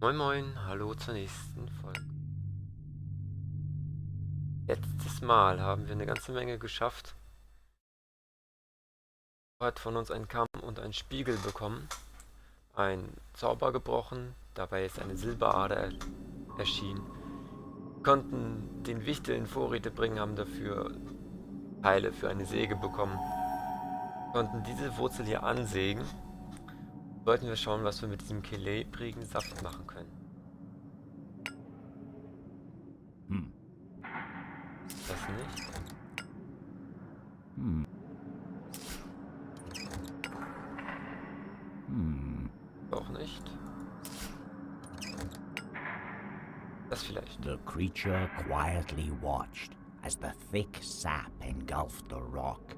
Moin Moin, hallo zur nächsten Folge. Letztes Mal haben wir eine ganze Menge geschafft. Hat von uns einen Kamm und einen Spiegel bekommen, ein Zauber gebrochen, dabei ist eine Silberader erschienen. Wir konnten den Wichtel in Vorräte bringen, haben dafür Teile für eine Säge bekommen. Wir konnten diese Wurzel hier ansägen. Sollten wir schauen, was wir mit diesem klebrigen Saft machen können. Das nicht. Auch nicht. Das vielleicht. The creature quietly watched as the thick sap engulfed the rock,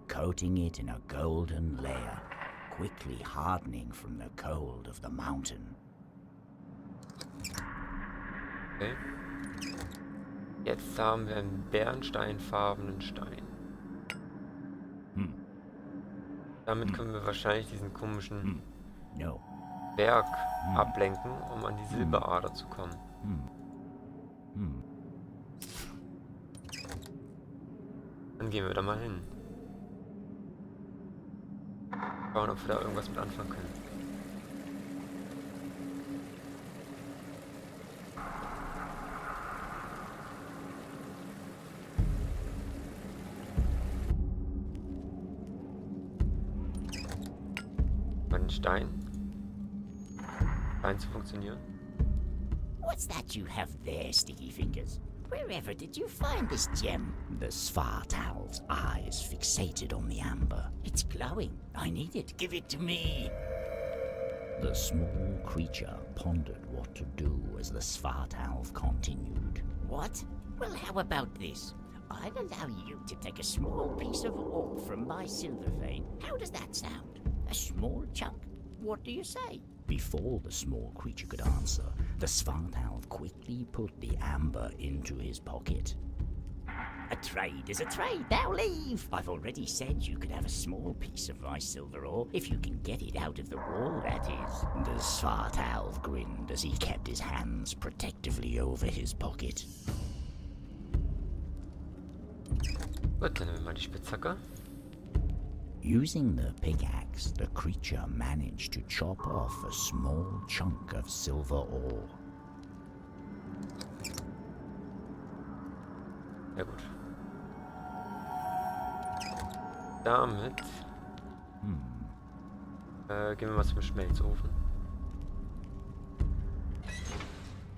coating it in a golden layer, quickly hardening from the cold of the mountain. Okay. Jetzt haben wir einen bernsteinfarbenen Stein. Damit können wir wahrscheinlich diesen komischen Berg ablenken, um an die Silberader zu kommen. Dann gehen wir da mal hin. Schauen, ob wir da irgendwas mit anfangen können. Bei den Stein zu funktionieren. What's that you have there, Sticky Fingers? Wherever did you find this gem? The Svartal's eyes fixated on the amber. It's glowing. I need it. Give it to me. The small creature pondered what to do as the Svartalf continued. What? Well, how about this? I'll allow you to take a small piece of ore from my silver vein. How does that sound? A small chunk? What do you say? Before the small creature could answer, the Svartalf quickly put the amber into his pocket. A trade is a trade. Now leave. I've already said you could have a small piece of my silver ore if you can get it out of the wall, that is. The Svartalf grinned as he kept his hands protectively over his pocket. Gut, dann nehmen wir mal die Spitzhacke. Using the pickaxe, the creature managed to chop off a small chunk of silver ore. Ja gut. Damit gehen wir mal zum Schmelzofen.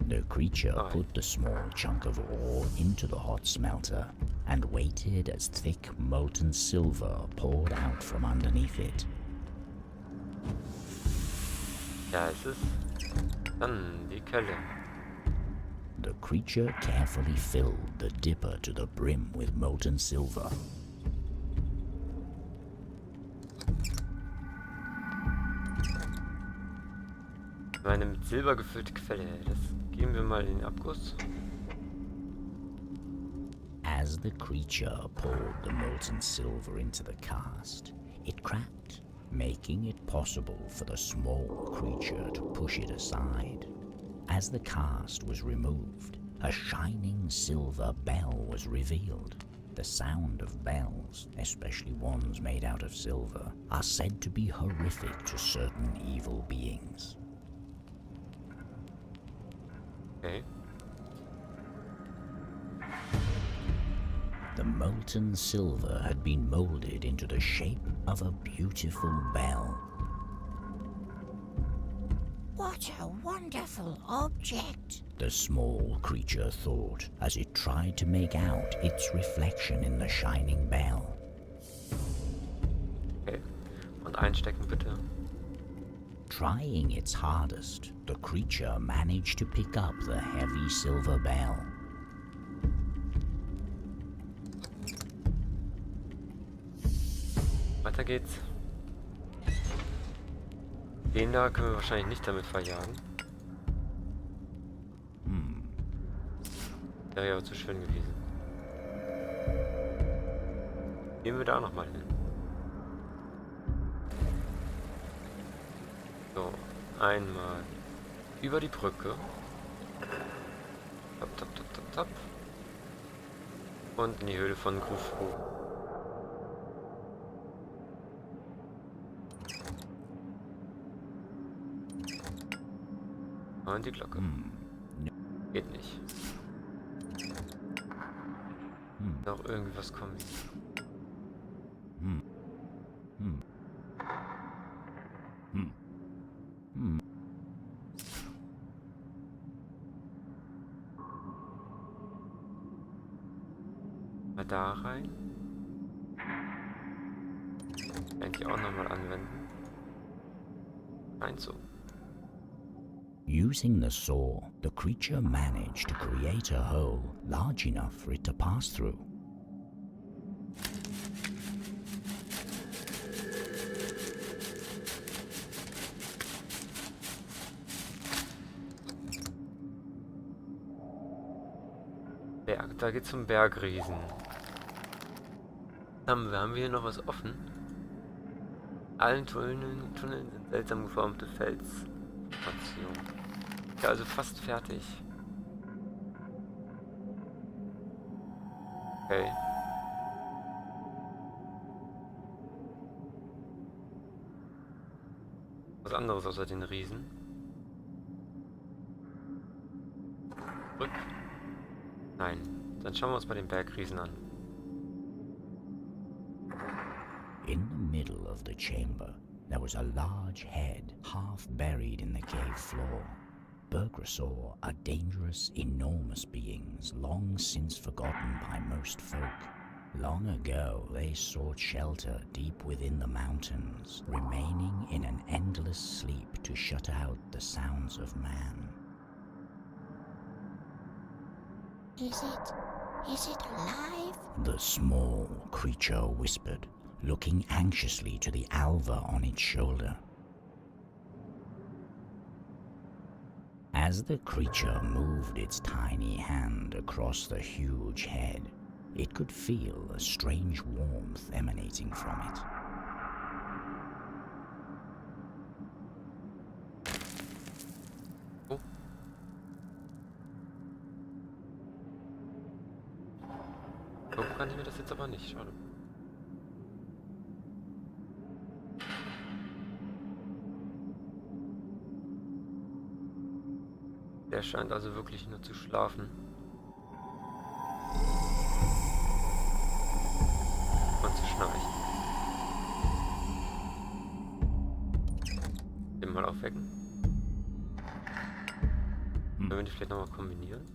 The creature put the small chunk of ore into the hot smelter and waited as thick molten silver poured out from underneath it. Da ist es. Dann die Quelle. The creature carefully filled the dipper to the brim with molten silver. Eine mit Silber gefüllte Quelle. Das geben wir mal in den Abguss. As the creature poured the molten silver into the cast, it cracked, making it possible for the small creature to push it aside. As the cast was removed, a shining silver bell was revealed. The sound of bells, especially ones made out of silver, are said to be horrific to certain evil beings. Okay. The molten silver had been molded into the shape of a beautiful bell. What a wonderful object, the small creature thought as it tried to make out its reflection in the shining bell. Okay. Und einstecken bitte. Trying its hardest, the creature managed to pick up the heavy silver bell. Weiter geht's. Den da können wir wahrscheinlich nicht damit verjagen. Der wäre aber zu schön gewesen. Gehen wir da nochmal hin. So, einmal über die Brücke. Tap, tap, tap, tap, tap. Und in die Höhle von Glück. Und die Glocke. Geht nicht. Noch irgendwie was kommen. Mal da rein. Eigentlich auch nochmal anwenden. So. Using the saw, the creature managed to create a hole large enough for it to pass through. Da geht's zum Bergriesen. Haben wir hier noch was offen? Allen Tunneln sind seltsam geformte Felsformationen. Ja, also fast fertig. Okay. Was anderes außer den Riesen. Rück. Nein. Dann schauen wir uns mal den Bergriesen an. In the middle of the chamber, there was a large head half buried in the cave floor. Bergriese are dangerous, enormous beings long since forgotten by most folk. Long ago, they sought shelter deep within the mountains, remaining in an endless sleep to shut out the sounds of man. Is it alive? The small creature whispered, looking anxiously to the alva on its shoulder. As the creature moved its tiny hand across the huge head, it could feel a strange warmth emanating from it. Oh. So kann ich mir das jetzt aber nicht. Schade. Der scheint also wirklich nur zu schlafen. Und zu schnarchen. Den mal aufwecken. Können wir die vielleicht nochmal kombinieren?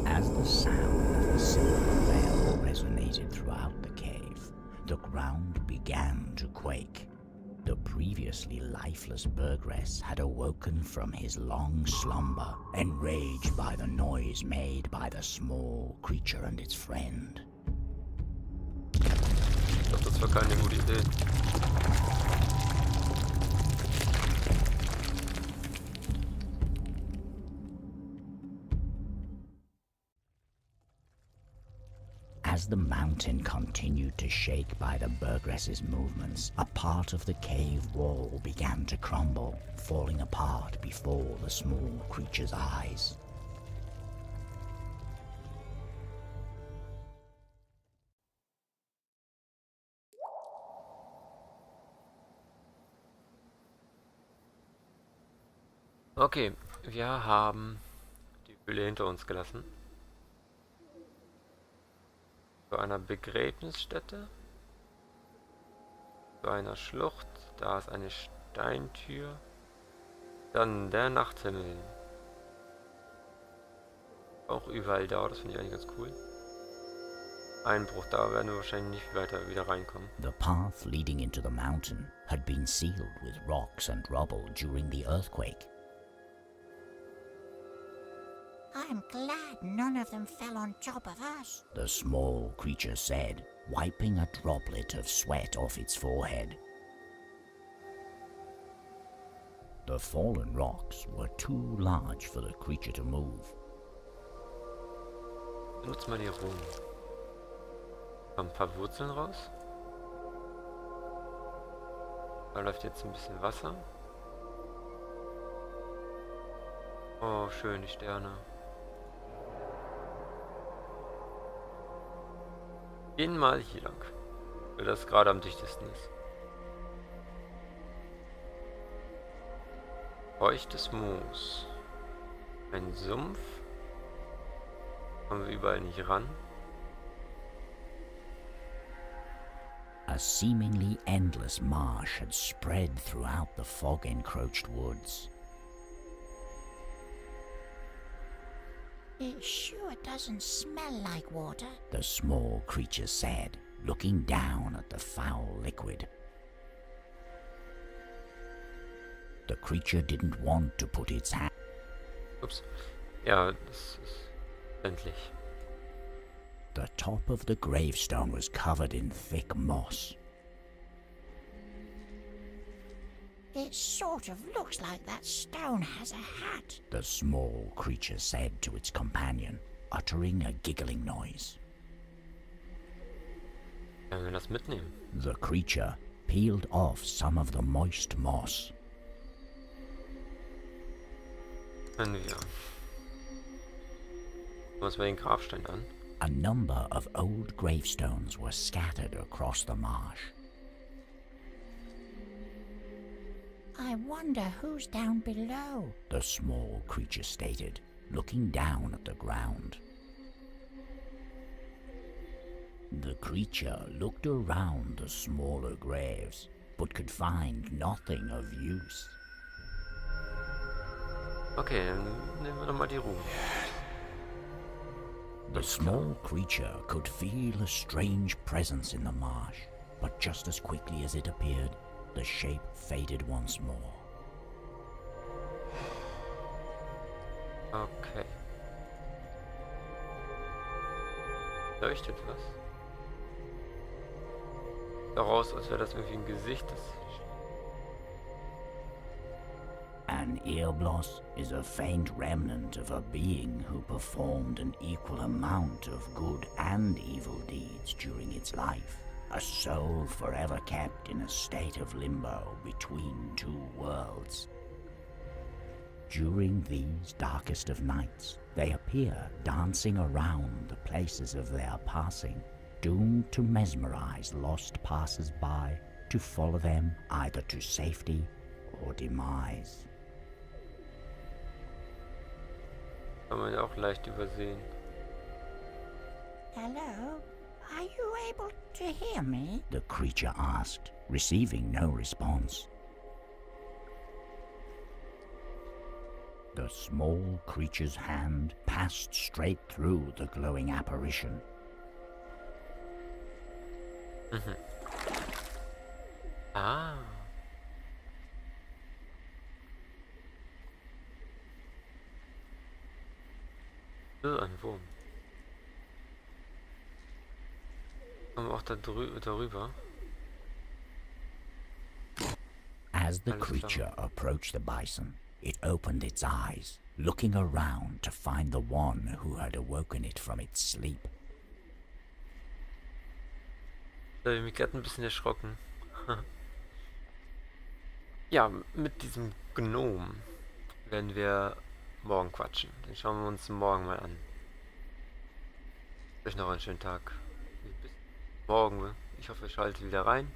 As the sound of the silver bell resonated throughout the cave, the ground began to quake. The previously lifeless Bergriese had awoken from his long slumber, enraged by the noise made by the small creature and its friend. Ich glaube, das war keine gute Idee. As the mountain continued to shake by the Bergriese's movements, a part of the cave wall began to crumble, falling apart before the small creature's eyes. Okay, wir haben die Höhle hinter uns gelassen. Zu einer Begräbnisstätte. Zu einer Schlucht. Da ist eine Steintür. Dann der Nachthimmel. Auch überall da, das finde ich eigentlich ganz cool. Einbruch, da werden wir wahrscheinlich nicht weiter wieder reinkommen. The path leading into the mountain had been sealed with rocks and rubble during the earthquake. I'm glad none of them fell on top of us. The small creature said, wiping a droplet of sweat off its forehead. The fallen rocks were too large for the creature to move, Benutzt mal die Ruhen. Kommen ein paar Wurzeln raus. Da läuft jetzt ein bisschen Wasser. Oh, schön, die Sterne. Gehen mal hier lang, weil das gerade am dichtesten ist. Feuchtes Moos. Ein Sumpf. Kommen wir überall nicht ran. A seemingly endless marsh had spread throughout the fog-encroached woods. It sure doesn't smell like water. The small creature said, looking down at the foul liquid. The creature didn't want to put its hand. Ups. Ja, das ist endlich. The top of the gravestone was covered in thick moss. It sort of looks like that stone has a hat. The small creature said to its companion, uttering a giggling noise. Können wir das mitnehmen? The creature peeled off some of the moist moss. Können wir. Was wir den Grabstein an? A number of old gravestones were scattered across the marsh. I wonder who's down below. The small creature stated, looking down at the ground. The creature looked around the smaller graves, but could find nothing of use. Okay, dann nehmen wir nochmal die Ruhe. The small creature could feel a strange presence in the marsh, but just as quickly as it appeared, the shape faded once more. Okay. Leuchtet was? Daraus, als wäre das irgendwie ein Gesicht. An earbloss is a faint remnant of a being who performed an equal amount of good and evil deeds during its life. A soul forever kept in a state of limbo between two worlds. During these darkest of nights, they appear dancing around the places of their passing, doomed to mesmerize lost passers-by, to follow them either to safety or demise. Kann man ja auch leicht übersehen. Hello? Are you able to hear me? The creature asked, receiving no response. The small creature's hand passed straight through the glowing apparition. Ah. Ein Wurm. Kommen wir auch darüber. As the creature approached the bison, it opened its eyes, looking around to find the one who had awoken it from its sleep. Da habe ich mich gerade ein bisschen erschrocken. Ja, mit diesem Gnom werden wir morgen quatschen. Den schauen wir uns morgen mal an. Euch noch einen schönen Tag. Bis morgen. Ich hoffe, ihr schaltet wieder rein.